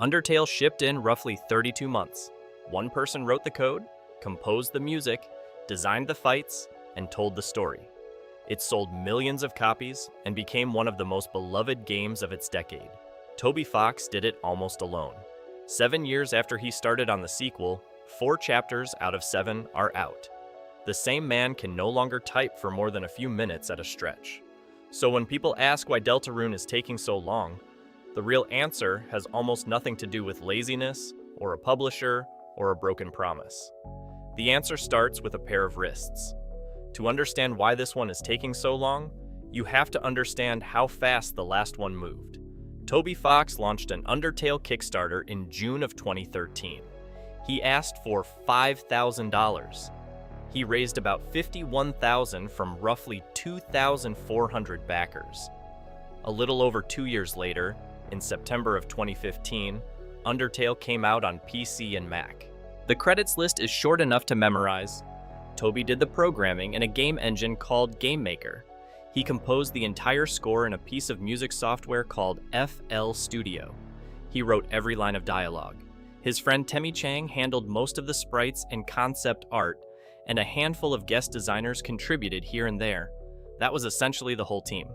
Undertale shipped in roughly 32 months. One person wrote the code, composed the music, designed the fights, and told the story. It sold millions of copies and became one of the most beloved games of its decade. Toby Fox did it almost alone. 7 years after he started on the sequel, 4 chapters out of 7 are out. The same man can no longer type for more than a few minutes at a stretch. So when people ask why Deltarune is taking so long, the real answer has almost nothing to do with laziness, or a publisher, or a broken promise. The answer starts with a pair of wrists. To understand why this one is taking so long, you have to understand how fast the last one moved. Toby Fox launched an Undertale Kickstarter in June of 2013. He asked for $5,000. He raised about $51,000 from roughly 2,400 backers. A little over 2 years later, in September of 2015, Undertale came out on PC and Mac. The credits list is short enough to memorize. Toby did the programming in a game engine called GameMaker. He composed the entire score in a piece of music software called FL Studio. He wrote every line of dialogue. His friend Temi Chang handled most of the sprites and concept art, and a handful of guest designers contributed here and there. That was essentially the whole team.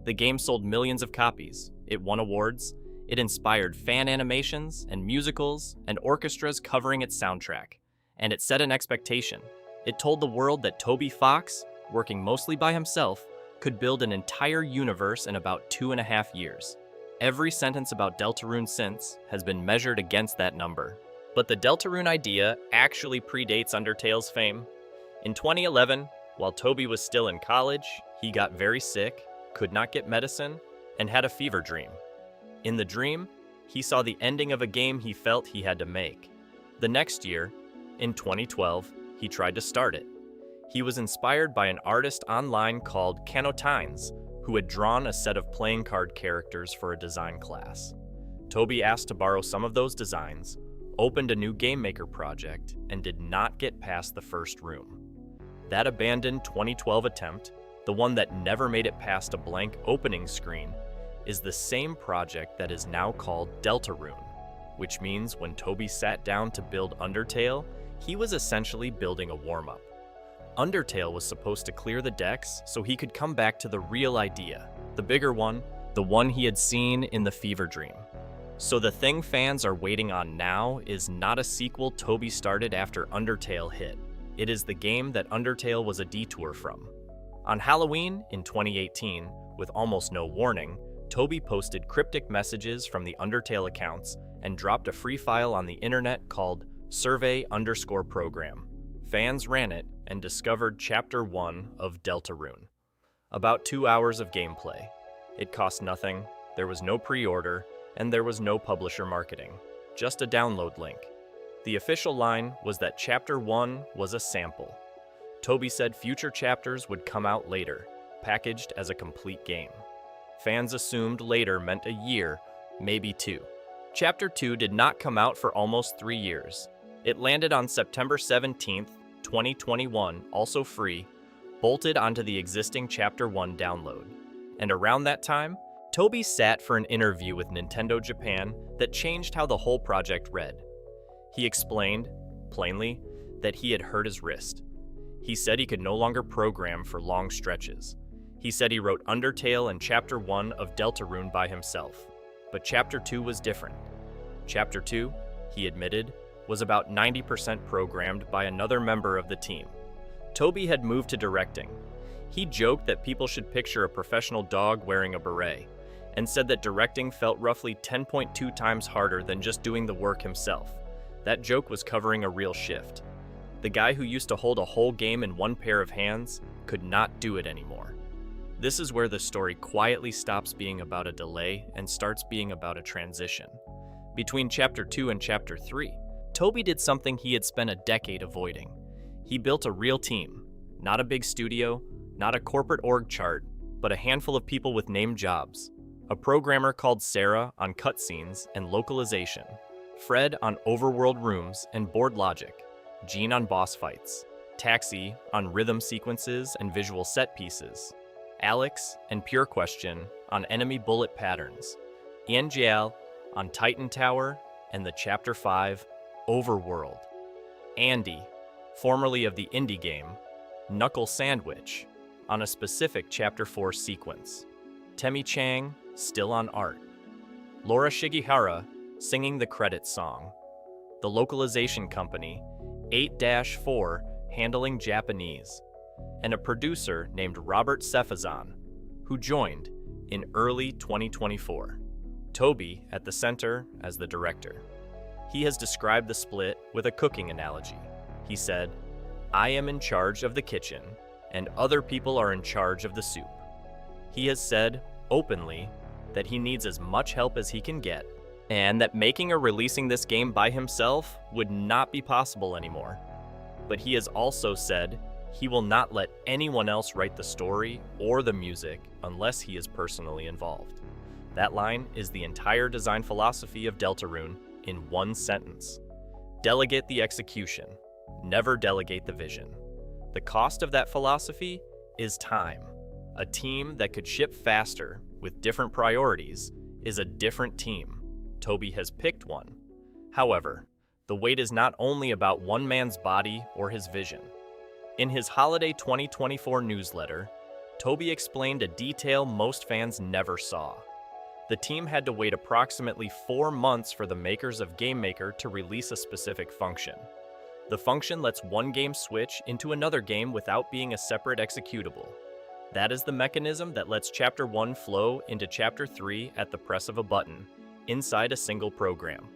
The game sold millions of copies. It won awards. It inspired fan animations and musicals and orchestras covering its soundtrack. And it set an expectation. It told the world that Toby Fox, working mostly by himself, could build an entire universe in about 2.5 years. Every sentence about Deltarune since has been measured against that number. But the Deltarune idea actually predates Undertale's fame. In 2011, while Toby was still in college, he got very sick, could not get medicine, and had a fever dream. In the dream, he saw the ending of a game he felt he had to make. The next year, in 2012, he tried to start it. He was inspired by an artist online called Canotines, who had drawn a set of playing card characters for a design class. Toby asked to borrow some of those designs, opened a new GameMaker project, and did not get past the first room. That abandoned 2012 attempt, the one that never made it past a blank opening screen, is the same project that is now called Deltarune, which means when Toby sat down to build Undertale, he was essentially building a warm-up. Undertale was supposed to clear the decks so he could come back to the real idea, the bigger one, the one he had seen in the fever dream. So the thing fans are waiting on now is not a sequel Toby started after Undertale hit. It is the game that Undertale was a detour from. On Halloween in 2018, with almost no warning, Toby posted cryptic messages from the Undertale accounts and dropped a free file on the internet called survey_program. Fans ran it and discovered Chapter 1 of Deltarune. About 2 hours of gameplay. It cost nothing, there was no pre-order, and there was no publisher marketing, just a download link. The official line was that Chapter 1 was a sample. Toby said future chapters would come out later, packaged as a complete game. Fans assumed later meant a year, maybe 2. Chapter 2 did not come out for almost 3 years. It landed on September 17th, 2021, also free, bolted onto the existing Chapter 1 download. And around that time, Toby sat for an interview with Nintendo Japan that changed how the whole project read. He explained, plainly, that he had hurt his wrist. He said he could no longer program for long stretches. He said he wrote Undertale and Chapter 1 of Deltarune by himself. But Chapter 2 was different. Chapter 2, he admitted, was about 90% programmed by another member of the team. Toby had moved to directing. He joked that people should picture a professional dog wearing a beret, and said that directing felt roughly 10.2 times harder than just doing the work himself. That joke was covering a real shift. The guy who used to hold a whole game in one pair of hands could not do it anymore. This is where the story quietly stops being about a delay and starts being about a transition. Between Chapter 2 and Chapter 3, Toby did something he had spent a decade avoiding. He built a real team, not a big studio, not a corporate org chart, but a handful of people with named jobs. A programmer called Sarah on cutscenes and localization, Fred on overworld rooms and board logic, Gene on boss fights, Taxi on rhythm sequences and visual set pieces, Alex and Pure Question on enemy bullet patterns, Ian Jiao on Titan Tower and the Chapter 5 Overworld. Andy, formerly of the indie game Knuckle Sandwich, on a specific Chapter 4 sequence. Temi Chang, still on art. Laura Shigihara, singing the credits song. The localization company, 8-4, handling Japanese. And a producer named Robert Sefazan, who joined in early 2024. Toby at the center as the director. He has described the split with a cooking analogy. He said, "I am in charge of the kitchen, and other people are in charge of the soup." He has said, openly, that he needs as much help as he can get, and that making or releasing this game by himself would not be possible anymore. But he has also said he will not let anyone else write the story or the music unless he is personally involved. That line is the entire design philosophy of Deltarune in one sentence. Delegate the execution, never delegate the vision. The cost of that philosophy is time. A team that could ship faster with different priorities is a different team. Toby has picked one. However, the wait is not only about one man's body or his vision. In his holiday 2024 newsletter, Toby explained a detail most fans never saw. The team had to wait approximately 4 months for the makers of GameMaker to release a specific function. The function lets one game switch into another game without being a separate executable. That is the mechanism that lets Chapter 1 flow into Chapter 3 at the press of a button, inside a single program.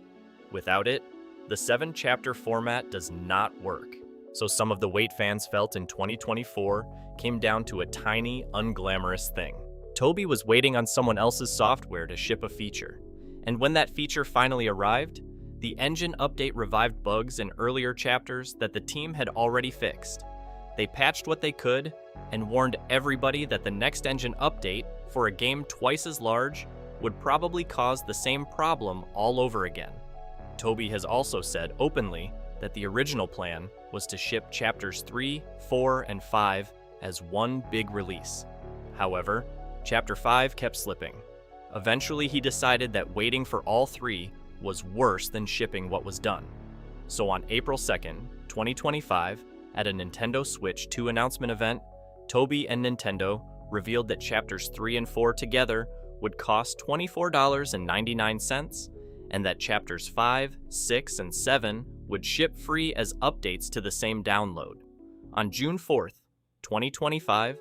Without it, the 7-chapter format does not work. So some of the wait fans felt in 2024 came down to a tiny, unglamorous thing. Toby was waiting on someone else's software to ship a feature, and when that feature finally arrived, the engine update revived bugs in earlier chapters that the team had already fixed. They patched what they could and warned everybody that the next engine update for a game twice as large would probably cause the same problem all over again. Toby has also said openly that the original plan was to ship chapters 3, 4, and 5 as one big release. However, Chapter 5 kept slipping. Eventually, he decided that waiting for all 3 was worse than shipping what was done. So on April 2nd, 2025, at a Nintendo Switch 2 announcement event, Toby and Nintendo revealed that Chapters 3 and 4 together would cost $24.99, and that Chapters 5, 6, and 7 would ship free as updates to the same download. On June 4th, 2025,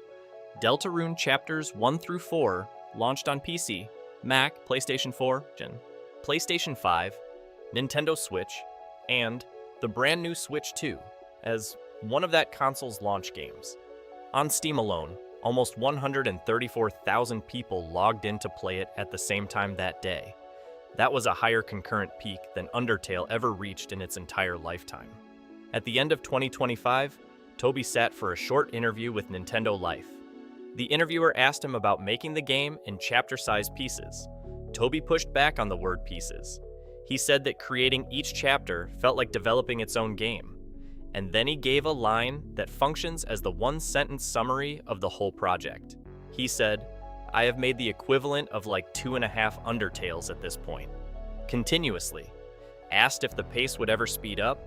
Deltarune Chapters 1 through 4 launched on PC, Mac, PlayStation 4, PlayStation 5, Nintendo Switch, and the brand new Switch 2 as one of that console's launch games. On Steam alone, almost 134,000 people logged in to play it at the same time that day. That was a higher concurrent peak than Undertale ever reached in its entire lifetime. At the end of 2025, Toby sat for a short interview with Nintendo Life. The interviewer asked him about making the game in chapter-sized pieces. Toby pushed back on the word pieces. He said that creating each chapter felt like developing its own game. And then he gave a line that functions as the one-sentence summary of the whole project. He said, "I have made the equivalent of like 2.5 Undertales at this point." Continuously. Asked if the pace would ever speed up,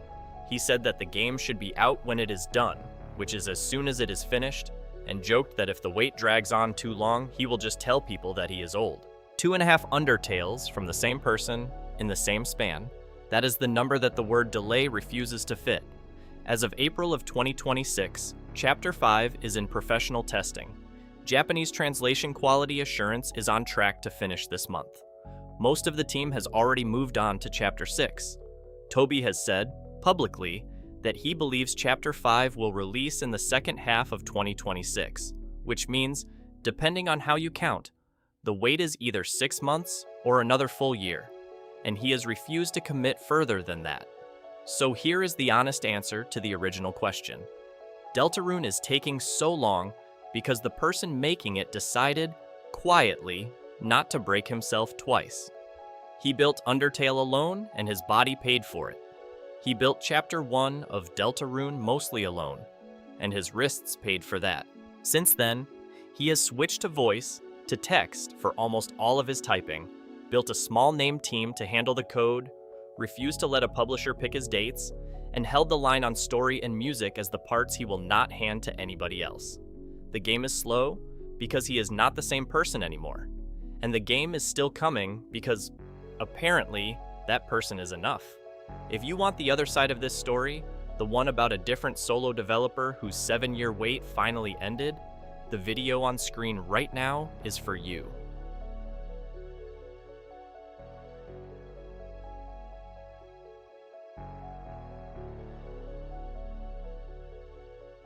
he said that the game should be out when it is done, which is as soon as it is finished, and joked that if the wait drags on too long, he will just tell people that he is old. 2.5 Undertales from the same person, in the same span, that is the number that the word delay refuses to fit. As of April of 2026, Chapter 5 is in professional testing. Japanese translation quality assurance is on track to finish this month. Most of the team has already moved on to Chapter 6. Toby has said, publicly, that he believes Chapter 5 will release in the second half of 2026, which means, depending on how you count, the wait is either 6 months or another full year, and he has refused to commit further than that. So here is the honest answer to the original question. Deltarune is taking so long because the person making it decided, quietly, not to break himself twice. He built Undertale alone, and his body paid for it. He built Chapter 1 of Deltarune mostly alone, and his wrists paid for that. Since then, he has switched to voice, to text for almost all of his typing, built a small-name team to handle the code, refused to let a publisher pick his dates, and held the line on story and music as the parts he will not hand to anybody else. The game is slow because he is not the same person anymore. And the game is still coming because, apparently, that person is enough. If you want the other side of this story, the one about a different solo developer whose 7-year wait finally ended, the video on screen right now is for you.